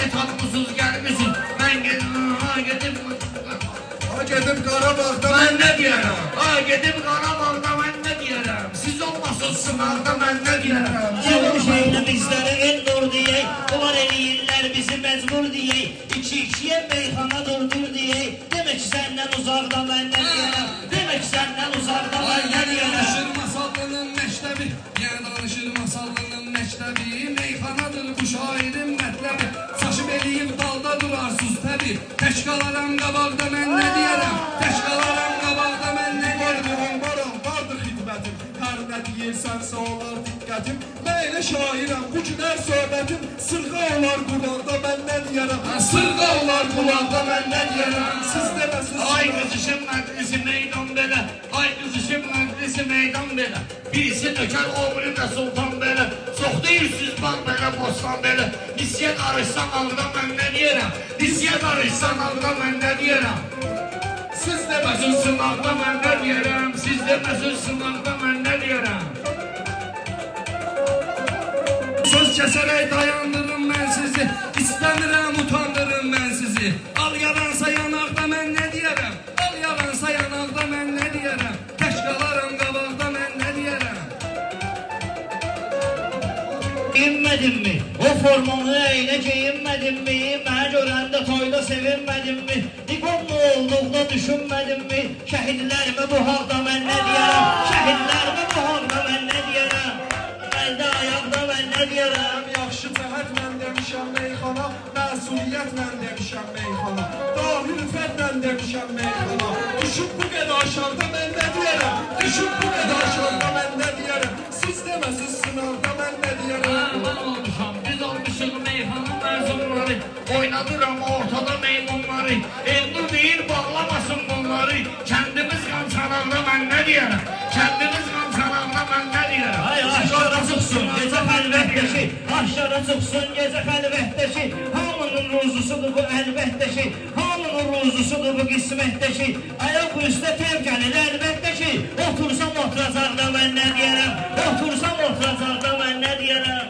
bilet almışsınız, gelmişsiniz. Ben gidip Qarabağda ben ne diyerəm? Gidip Qarabağda ben ne diyerəm? Siz olmasın sınavda ben ne diyerəm? Sevmişeylə bizləri el nur deyək, var eləyirlər bizi məcbur deyək, iki-ikiyə meyxana durdur deyək, demək ki səndən uzaqda mən nə diyərəm, demək ki səndən uzaqda mən nə diyərəm. Danışır masallının məktəbi, yəni danışır masallının məktəbi, meyxanadır bu şairin mətləbi, saçıb eləyib dalda durarsız təbi, tək qalaram qabaqda mən nə diyərəm, tək qalaram qabaqda mən nə diyərəm. Vardır xidmətim, hər nə deyirsənsə olar diqqətim, mən elə şairəm, bu günər söhbətim, sırğa olar qulaqda mən nə diyərəm, sırğa olar qulaqda mən nə diyərəm, siz deməsiniz. Ay qızışın məclisi meydan belə, ay qızışın məclisi meydan belə, birisi dökər oğlu da sultan belə, çox deyirsiniz bak belə bostan belə, lisiyə qarışsan ağda mən nə diyərəm, lisiyə qarışsan ağda mən nə diyərəm. Siz deməsin sınavda mən nə diyərəm, siz deməsin sınavda mən nə diyərəm. Söz kəsərək dayandırım mən sizi, istəmirəm utandırım mən sizi. Al yalansa yanaqda mən nə deyərəm, al yalansa yanaqda mən nə deyərəm, tək qalarım qabaqda mən nə deyərəm. Giyinmədin mi? O formanı elə giyinmədin mi? Mənə görəndə toyda sevinmədin mi? İqonlu olduqda düşünmədin mi? Şəhidlərimi bu halda mən nə deyərəm? Şəhidlərimi bu halda mən nə deyərəm? Əldə ayaqda mən nə deyərəm? Yaxşı cəhət mən demişəm meyxana, məsuliyyət mən demişəm meyxana, dahi rüfət mən demişəm meyxana. Düşüb bu qədər aşağıda mən nə deyərəm, düşüb bu qədər aşağıda mən nə deyərəm, siz deməsiz sınavda mən nə deyərəm. Mən olmuşam, biz olmuşuq meyxanın məzunları, oynadıram ortada meymunları, Elnur deyir bağlamasın bunları, kəndimiz qançanaqda mən nə deyərəm, kəndimiz qançanaqda mən nə deyərəm. Ay aşağı çıxsın gecə xəlvətdəki, aşağı çıxsın gecə xəlvətdəki, hamının ruzusudur bu əlbəttəki, hamının ruzusudur bu qismətdəki, ayaq üstə tev gəlir əlbəttəki, otursam oturacaqda mən nə deyərəm, otursam oturacaqda mən nə deyərəm.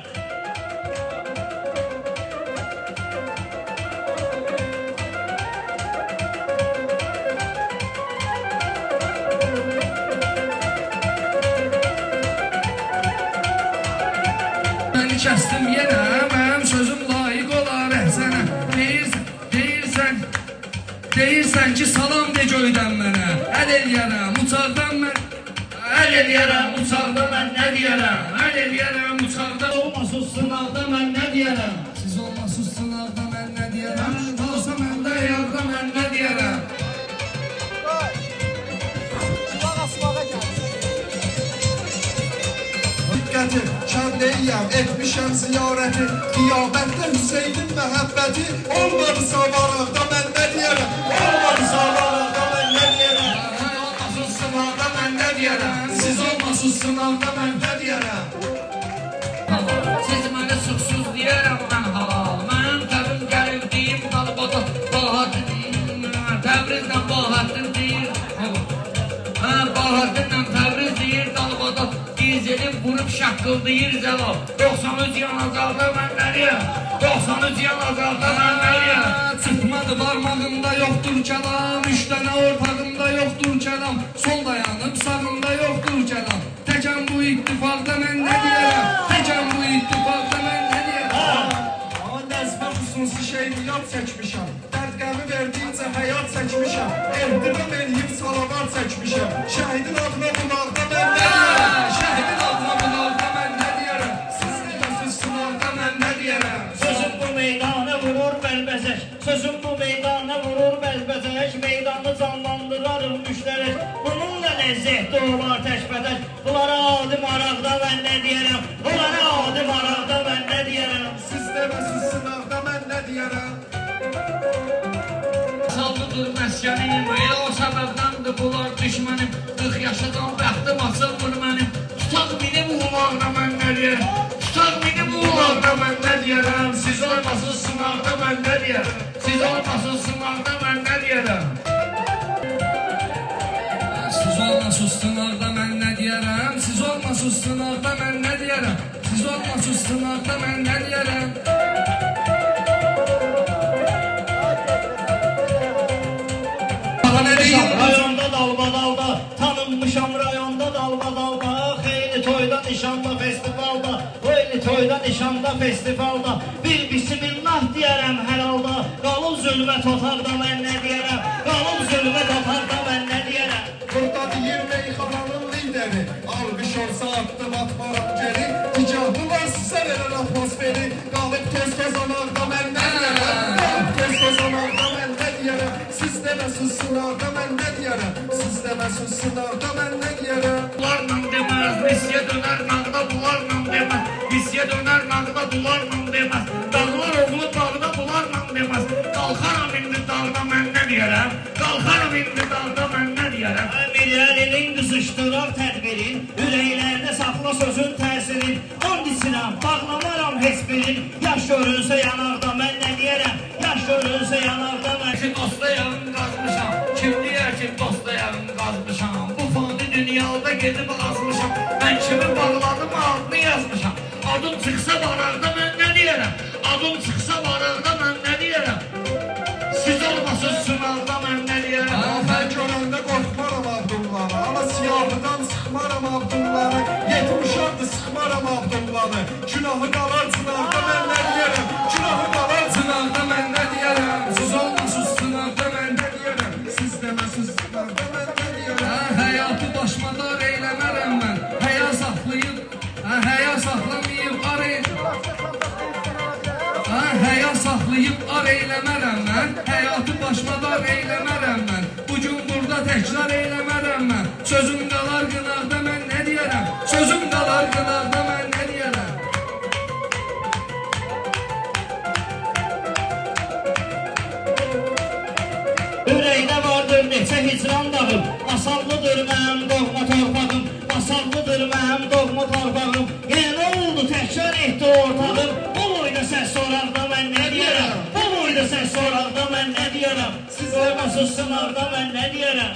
Kəstim yenə, mənim sözüm layiq olar əhsənə. Deyirsən ki salam de göydən mənə, əl eləyərəm uçaqdan mən, əl eləyərəm uçaqda mən nə deyərəm, əl eləyərəm uçaqda. Olmasız sınavda mən nə deyərəm? Siz olmasız sınavda mən nə deyərəm, qalsa məndə yarda mən nə deyərəm. Diqqəti, kəndliyəm, etmişəm ziyarəti, qiyabətdə Hüseynin məhəbbəti, olmadısa varaqda mən nə deyərəm, olmadısa varaqda mən nə deyərəm. Olmasın sınavda mən nə deyərəm, Siz olmasız sınavda mən nə deyərəm. siz mənə suxsuz deyərəm mən halal, mənim təbim gəlib deyim qalbada, Təbrizlə Bahattin deyir, Bahattinlə Təbriz deyir qalbada, Dizelim vurub şaqqıldayır zəlal, 93 yanacaqda mən nə deyərəm, 93 yanacaqda mən nə deyərəm. Çıxmadı barmağımda yoxdur kəlam, üç dənə ortağımda yoxdur kəlam, sol dayanıb sağımda yoxdur kəlam, təkən bu ittifaqda mən nə deyərəm, təkən bu ittifaqda mən nə deyərəm. Ama nəzmə xüsusi şeyliyyat çəkmişəm, dərd qəmi verdiyincə həyat çəkmişəm, ehtiram eləyib salavat çəkmişəm, şəhidin adına bulaqda mən nə deyərəm, şəhidin adına bulaqda mən nə deyərəm, siz deməsiz sınavda mən nə deyərəm. Sözüm bu meydana vurur bəlbəzək, sözüm bu meydana vurur bəlbəzək, meydanı canlandırarım müştərək, bununla ləzzətli olar təşbədək, bunlara adi maraqda mən nə deyərəm, bunlara adi maraqda mən nə deyərəm. Siz deməsiz sınavda mən nə deyərəm. Sallıdır məskənim, elə o səbəbdəndir bunlar düşmənim, 40 yaşadan bəxtim açılmır mənim, tutaq minib uğulaqda mən nə deyərəm, tutaq minib uğulaqda mən nə deyərəm, siz olmasın sınavda mən nə deyərəm, siz olmasın sınavda mən nə deyərəm. Siz olmasız sınavda mən nə deyərəm, siz olmasız sınavda mən nə deyərəm, siz olmasız sınavda mən nə deyərəm. Olmuşam rayonda dalba dalba, xeyli toyda, nişanda, festivalda, xeyli toyda, nişanda, festivalda. Bir bismillah deyərəm hər halda, qalıb zülmət otaqda mən nə deyərəm, qalıb zülmət otaqda mən nə deyərəm. Burada deyir meyxananın lideri, alqış olsa atdım atmaram geri, icadlılar sizə verər atmosferi, qalıb toz kazanarda mən nə deyərəm, qalıb toz kazanarda mən nə deyərəm, siz deməsiz sınavda mən nə deyərəm, siz deməsiz sınavda mən nə deyərəm. Bunlarla deməz, lisiyə dönər nağda, bunlarla deməz, lisiyə dönər nağda, bunlarla deməz, dağlar oğlu dağda, bunlarla deməz, qalxaram indi dağda mən nə deyərəm, qalxaram indi dağda mən nə deyərəm. Mirəlinin qızışdırar tədbirin, ürəklərdə saxla sözün təsirin, and içirəm, bağlamaram heç birin, yaş görünsə yanarda mən nə deyərəm, yaş görünsə yanarda mən. Ki dosta yarın qazmışam, kim deyər ki dosta yarın qazmışam, bu fani dünyada gedib azmışam, mən kimi bağladım adını yazmışam, adım çıxsa bararda mən nə deyərəm, adım çıxsa bararda mən nə deyərəm, siz olmasın sınavda mən nə deyərəm. Mən görəndə qorxmaram Abdulları, ama siyahıdan sıxmaram Abdulları, 70 adlı sıxmaram Abdulları, günahı qalar sınavda mən nə deyərəm, günahı qalar Sınavda mən nə deyərəm, siz olmasız sınavda mən nə deyərəm. siz deməsiz sınavda mən nə deyərəm. Həyatı başmadar eyləmərəm mən, həya saxlayıb, həya saxlamayıb həya saxlayıb ar eyləmərəm mən, həyatı başmadar eyləmərəm mən, bugün burada təkrar eyləmərəm mən, sözüm qalar qınaqda mən nə deyərəm, sözüm qalar qınaqda mən nə deyərəm. Ürəkdə vardır neçə hicran dağım, masallıdır mənim doğma torpağım, masallıdır mənim doğma torpağım. Yenə oldu təkrar etdi ortağım, bu boyda səs soraqda mən nə deyərəm, bu boyda səs soraqda mən nə deyərəm, siz olmasız sınavda mən nə deyərəm.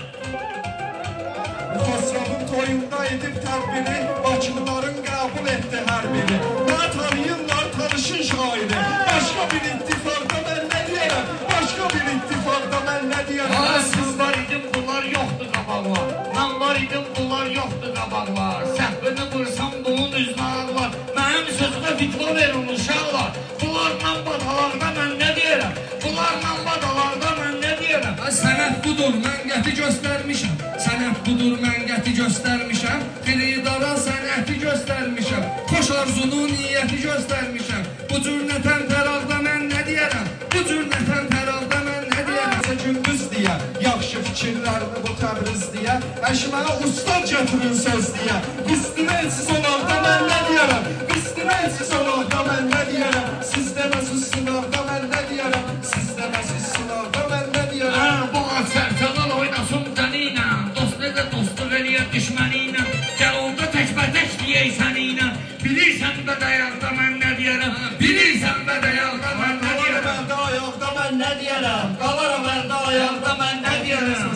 Xosrovun toyunda edib tədbiri, Bakılıların qəbul etdi hər biri. Nə tanıyırlar, tanışın şairi, başqa bir ittifaqda mən nə deyərəm, başqa bir ittifaqda mən nə deyərəm. Siz var idim, bunlar yoxdur qabaqlar, mən var idim, bunlar yoxdur qabaqlar, səhvini vursam bunun üzünə ağlar, mənim sözümə fitva verin uşaqlar, bunlarla badalarda mən nə deyərəm, bunlarla badalarda mən nə deyərəm. Sənət budur, mən qəti göstərmişəm, sənət budur, mən qəti göstərmişəm, xiridara sənəti göstərmişəm, xoş arzunu niyyəti göstərmişəm, bu cür nətən təraqda mən nə deyərəm, bu cür nətən təraqda mən nə deyərəm. Bizə gündüz deyə, yaxşı fikirlərini bu Təbriz deyə, əşmənə ustad gətirin söz deyə, istimelsiz olaqda mən nə deyərəm, istimelsiz olaqda mən nə deyərəm, siz deməsiz sınavda mən nə deyərəm, siz deməsiz sınavda mən nə deyərəm. Bu sərçalar oynasın səniylə, dost nə də dostluq eləyər düşməniylə, gəl onda təkbətək deyək səniylə, bilirsən bə dayaqda mən nə deyərəm, bilirsən bə dayaqda mən nə deyərəm. Məndə ayaqda mən nə deyərəm, qalaram məndə ayaqda mən nə deyərəm.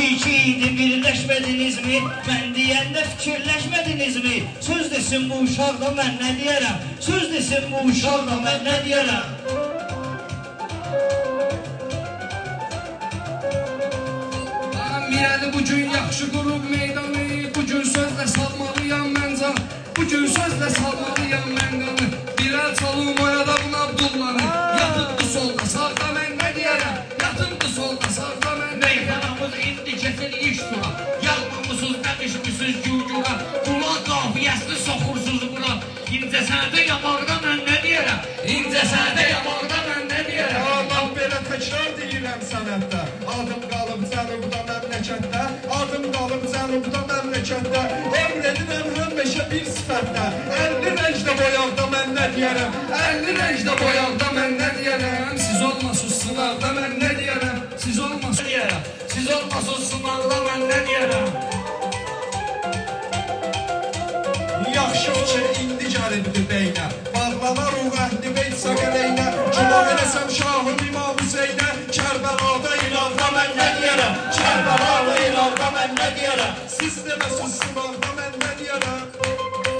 İki idi birləşmədinizmi, mən deyəndə fikirləşmədinizmi, söz desin bu uşaqda mən nə deyərəm, söz desin bu uşaqda mən nə deyərəm. Mirəli bugün yaxşı qurub meydanı, bugün sözlə salmalıyam mən can, bugün sözlə salmalıyam mən qanı, bir əl çalım oyada buna Abdullanı, yatıbdı solda sağda mən nə deyərəm, yatıbdı solda sağda mən nə deyərəm. Meydanımız indi kesin iş tura, yağmamışsız nə düşmüşsüz gücüqa, Qulan qafiyəsini soxursuz bura, incə sənətə yamaqda mən nə deyərəm, incə sənətə yamaqda mən nə deyərəm. Mən belə təkrar deyirəm sənətdə, adım qalıb cənubda məmləkətdə, adım qalıb cənubda məmləkətdə, ömr edirəm həmişə bir sifətdə, 50 rəngdə boyaqda mən nə deyərəm, 50 rəngdə boyaqda mən nə deyərəm, siz olmasız sınavda mən nə deyərəm, siz olmasız deyərəm, siz olmasın sınavda mən nə deyərəm. yaxşı fikir indi gəlibdi beynə, bağlanar o əhli beyt səqələynə, günah eləsəm şahım İmam Hüseynə, Kərbəlada İraqda mən nə deyərəm, Kərbəlada İraqda mən nə deyərəm, siz deməsiz sınavda mən